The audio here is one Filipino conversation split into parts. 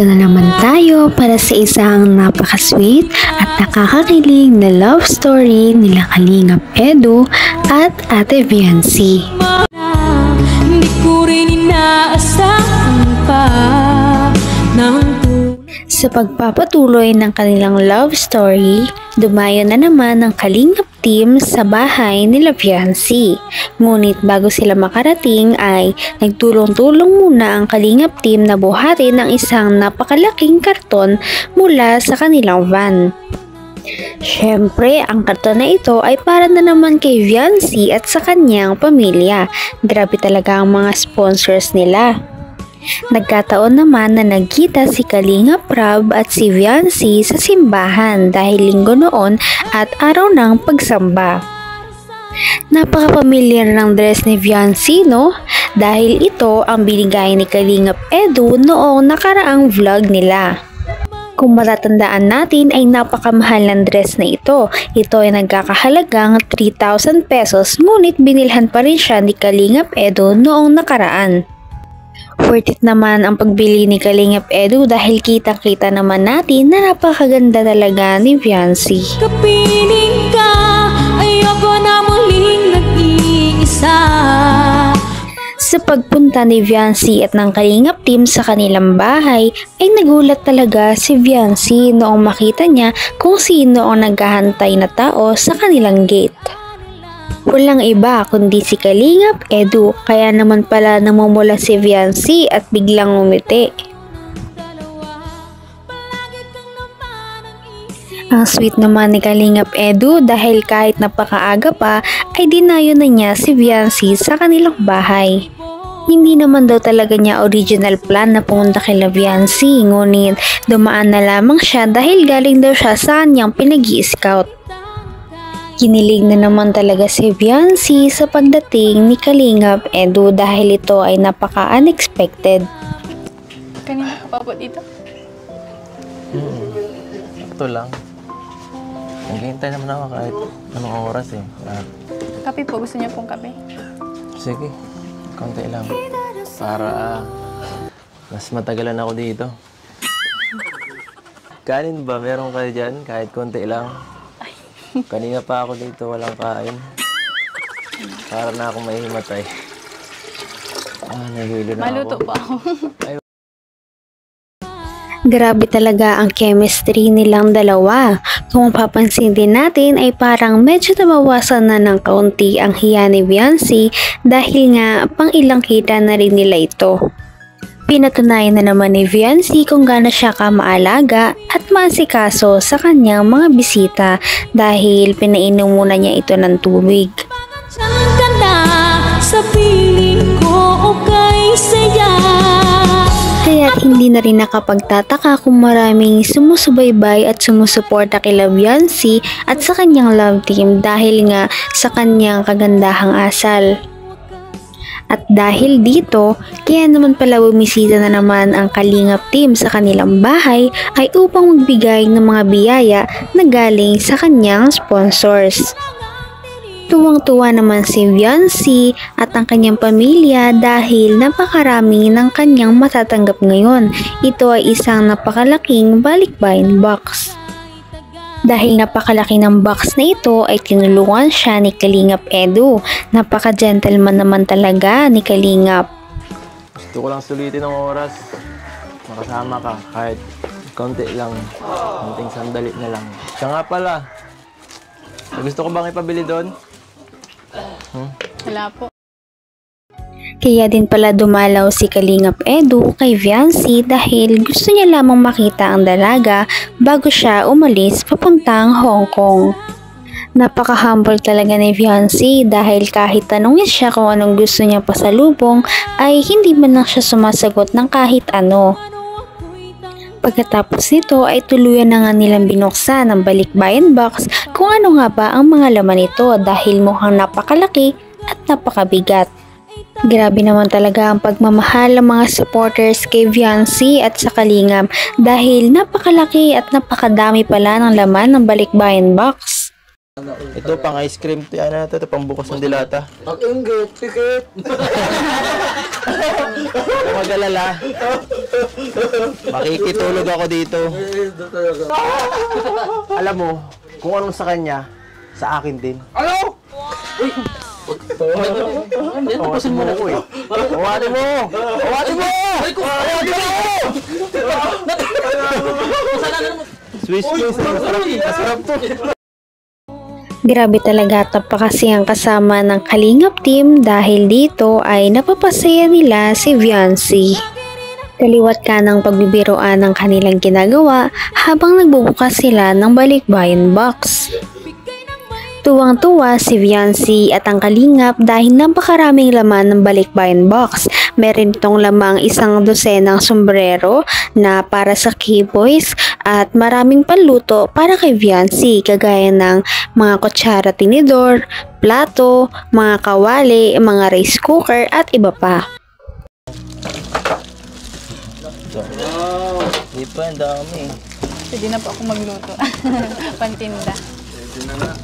Nandito na naman tayo para sa isang napaka-sweet at nakakakilig na love story nila Kalingap Edu at Ate Viancy. Hindi ko rin inaasahan pa Sa pagpapatuloy ng kanilang love story, dumayo na naman ang Kalingap team sa bahay nila Viancy. Ngunit bago sila makarating ay nagtulong-tulong muna ang Kalingap team na buhatin ang isang napakalaking karton mula sa kanilang van. Siyempre, ang karton na ito ay para na naman kay Viancy at sa kanyang pamilya. Grabe talaga ang mga sponsors nila. Nagkataon naman na nagkita si Kalingap Rab at si Viancy sa simbahan dahil linggo noon at araw ng pagsamba. Napaka-familiar ng dress ni Viancy, no? Dahil ito ang binigay ni Kalingap Edu noong nakaraang vlog nila. Kung matatandaan natin ay napakamahal ng dress na ito. Ito ay nagkakahalagang 3,000 pesos ngunit binilhan pa rin siya ni Kalingap Edu noong nakaraan. Worth it naman ang pagbili ni Kalingap Edu dahil kitang-kita naman natin na napakaganda talaga ni Viancy. kapiling ka, ayoko na muling nag-iisa. Sa pagpunta ni Viancy at ng Kalingap team sa kanilang bahay ay nagulat talaga si Viancy noong makita niya kung sino ang naghahantay na tao sa kanilang gate. Walang iba kundi si Kalingap Edu, kaya naman pala namumula si Viancy at biglang umiti. Ang sweet naman ni Kalingap Edu dahil kahit napakaaga pa ay dinayo na niya si Viancy sa kanilang bahay. Hindi naman daw talaga niya original plan na pumunta kay Viancy, ngunit dumaan na lamang siya dahil galing daw siya sa kanyang pinag-i-scout. Kinilig na naman talaga si Viancy sa pagdating ni Kalingap Edu dahil ito ay napaka-unexpected. Kanina ka pa po dito? Ito lang. Naghihintay naman ako kahit anong oras eh. Kape po, gusto niyo pong kape? Sige, konti lang. Para mas matagalan ako dito. Kanin ba? Meron kayo dyan? Kahit konti lang. Kanina pa ako dito, walang kain. Para na akong mahimatay. Nahilo na Maluto ako. po ako. Grabe talaga ang chemistry nilang dalawa. Kung papansin din natin ay parang medyo nabawasan na ng kaunti ang hiya ni Viancy dahil nga pang ilang kita na rin nila ito. Pinatunayan na naman ni Viancy kung gaano siya kamaalaga at maasikaso sa kanyang mga bisita dahil pinainom muna niya ito ng tubig. Diyan ka na sa piling ko, okay saya. Kaya't hindi na rin nakapagtataka kung maraming sumusubaybay at sumusuporta kay Viancy at sa kanyang love team dahil nga sa kanyang kagandahang asal. At dahil dito, kaya naman pala bumisita na naman ang Kalingap team sa kanilang bahay ay upang magbigay ng mga biyaya na galing sa kanyang sponsors. Tuwang-tuwa naman si Viancy at ang kanyang pamilya dahil napakarami ng kanyang matatanggap ngayon. Ito ay isang napakalaking balikbayan box. Dahil napakalaki ng box na ito ay tinulungan siya ni Kalingap Edu. Napaka-gentleman naman talaga ni Kalingap. Gusto ko lang sulitin ng oras. Makasama ka kahit konti lang. Konting sandali na lang. Siya nga pala. Gusto ko bang ipabili doon? Wala po. Kaya din pala dumalaw si Kalingap Edu kay Viancy dahil gusto niya lamang makita ang dalaga bago siya umalis papuntang Hong Kong. Napaka-humble talaga ni Viancy dahil kahit tanungin siya kung anong gusto niya pasalubong ay hindi man lang siya sumasagot ng kahit ano. Pagkatapos nito ay tuluyan na nga nilang binuksan ang balikbayan box kung ano nga ba ang mga laman nito dahil mukhang napakalaki at napakabigat. Grabe naman talaga ang pagmamahal ng mga supporters kay Viancy at sa Kalingap dahil napakalaki at napakadami pala ng laman ng balikbayan box. Ito pang ice cream. Yan na ito pang bukas ng dilata. Pag-inggit, tikit. Mag-alala. Makikitulog ako dito. Alam mo, kung anong sa kanya, sa akin din. Ano? Tawasin mo ako eh. Tawasin mo! Tawasin mo! Tawasin mo! Swiss cheese. Masarap to. Grabe talaga tapakasiyang kasama ng Kalingap team dahil dito ay napapasaya nila si Viancy. Kaliwat ka ng pagbibiroan ng kanilang ginagawa habang nagbubukas sila ng balikbayan box. Tuwang-tuwa si Viancy at ang Kalingap dahil napakaraming laman ng balikbayan box. Meron itong lamang 1 dosenang sombrero na para sa K-boys at maraming panluto para kay Viancy kagaya ng mga kutsara tinidor, plato, mga kawali, mga rice cooker at iba pa. Di pa, ang dami. Pwede na po ako magluto. Pantinda.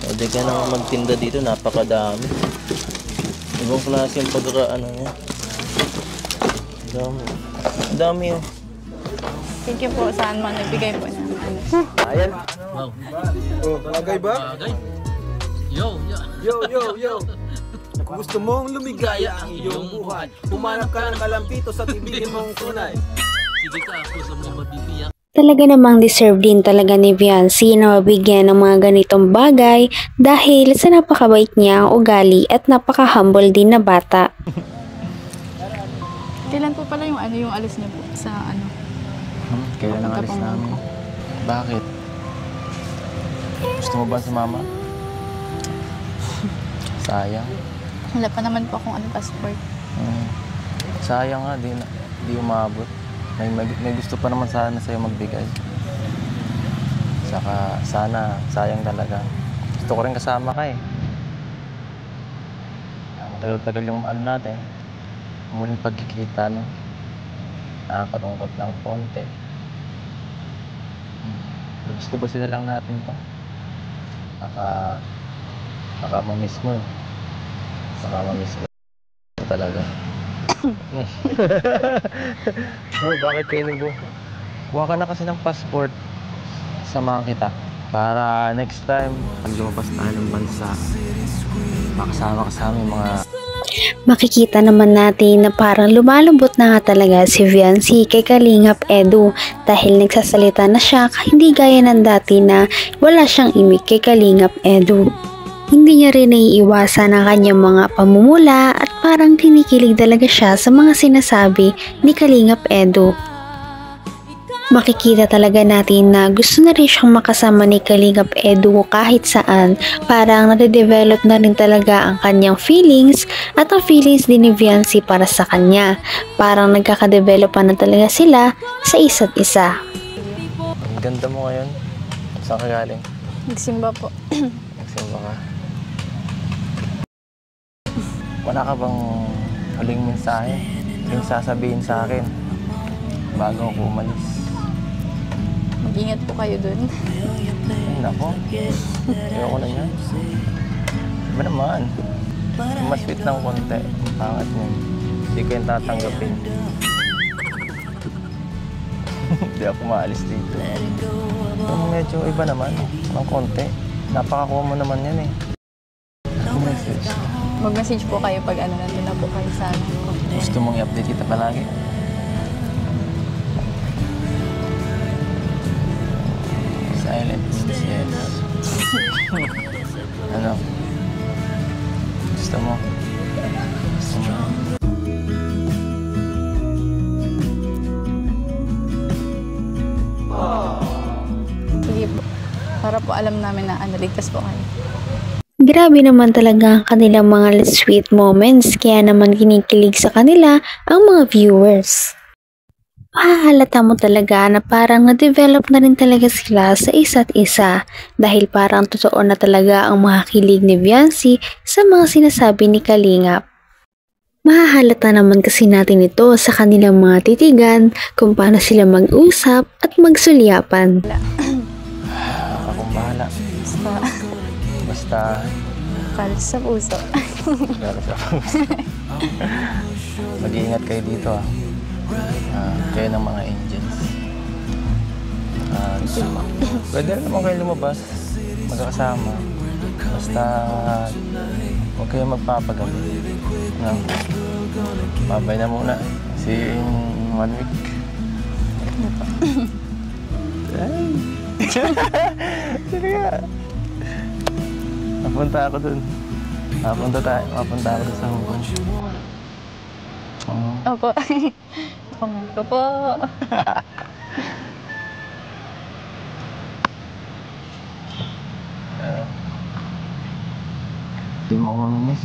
Pwede ka na magtinda dito, napakadami. Ibang klase yung pagkakaano niya. Ang dami. Ang dami yun. Thank you po saan man nagbigay po ng ano. Ayan. Wow. Oh, bagay ba? Bagay. Yo, yo. Yo. Kung gusto mong lumigaya ang iyong buhay, humanap ka ng kalampito sa tibigin mong kunay. Sige ka ako sa mga mabibiyak. Talaga namang deserve din talaga ni Viancy na mabigyan ng mga ganitong bagay dahil sa napakabait niya ang ugali at napaka-humble din na bata. Kailan po pala yung ano yung alis niyo po sa ano? Kailan ang alis namin? Bakit? Gusto mo ba si mama? Sayang. Wala pa naman po akong ano passport. Sayang nga, di umabot. May gusto pa naman sana sa'yo magbigay. Saka sana, sayang talaga. Gusto ko rin kasama ka eh. Matagal-tagal yung ano natin. Muling pagkikita, no? Nakakalungkot ng konti. Gusto ba sila lang natin to? Baka mamiss mo. Baka mamiss mo talaga. Oh, bakit kayo nagbo? Kuha ka na kasi ng passport. Samahan kita. Para next time, pag lumabas tayo ng bansa, makasama ka sa aming mga... Makikita naman natin na parang lumalambot na nga talaga si Viancy kay Kalingap Edu dahil nagsasalita na siya hindi gaya ng dati na wala siyang imik kay Kalingap Edu. Hindi niya rin naiiwasan ang kanyang mga pamumula at parang kinikilig talaga siya sa mga sinasabi ni Kalingap Edu. Makikita talaga natin na gusto na rin siyang makasama ni Kalingap Edu kahit saan. Parang nade-develop na rin talaga ang kanyang feelings at ang feelings din ni Viancy para sa kanya. Parang nagkakadevelop pa na talaga sila sa isa't isa. Ang ganda mo ngayon. Saan ka galing? Nagsimba po. Nagsimba ka. Wala ka bang huling mensahe? Yung sasabihin sa akin bago ako umalis? Mag-ingat po kayo dun. Ay, nako. Ayoko na yan. Iba naman. Mas sweet ng konti. Pangat niya. Hindi ko yung tatanggapin. Hindi ako maalis dito. Medyo iba naman. Ng konti. Napakakuha mo naman yan eh. Message. Mag-message po kayo pag ano nandun na po kayo sa ano. Gusto mong i-update kita palagi? Silent means yes. Ano? Gusto mo? Gusto mo? Sige po. Para po alam namin na ano, ligtas po kayo. Grabe naman talaga ang kanilang mga sweet moments kaya naman kinikilig sa kanila ang mga viewers. Mahahalata mo talaga na parang na-develop na rin talaga sila sa isa't isa dahil parang totoo na talaga ang mga kilig ni Viancy sa mga sinasabi ni Kalingap. Mahahalata naman kasi natin ito sa kanilang mga titigan kung paano sila mag-usap at magsulyapan. Akong bahala. Basta... Para sa puso. Mag-iingat kayo dito ah. Kayo ng mga angels. Pwede rin naman kayo lumabas, magkakasama. Basta huwag kayo magpapagabi. No? Babay na muna. See you in 1 week. Sige nga. Mapunta ako dun. Mapunta ako dun sa Hong Kong. Opo. Opo po. Di mo ako mamamiss.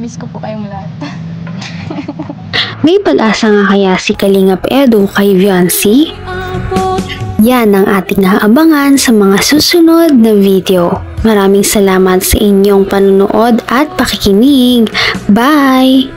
Miss ko po kayong lahat. May pag-asa nga kaya si Kalingap Edu kay Viancy? Yan ang ating naabangan sa mga susunod na video. Maraming salamat sa inyong panunood at pakikinig. Bye!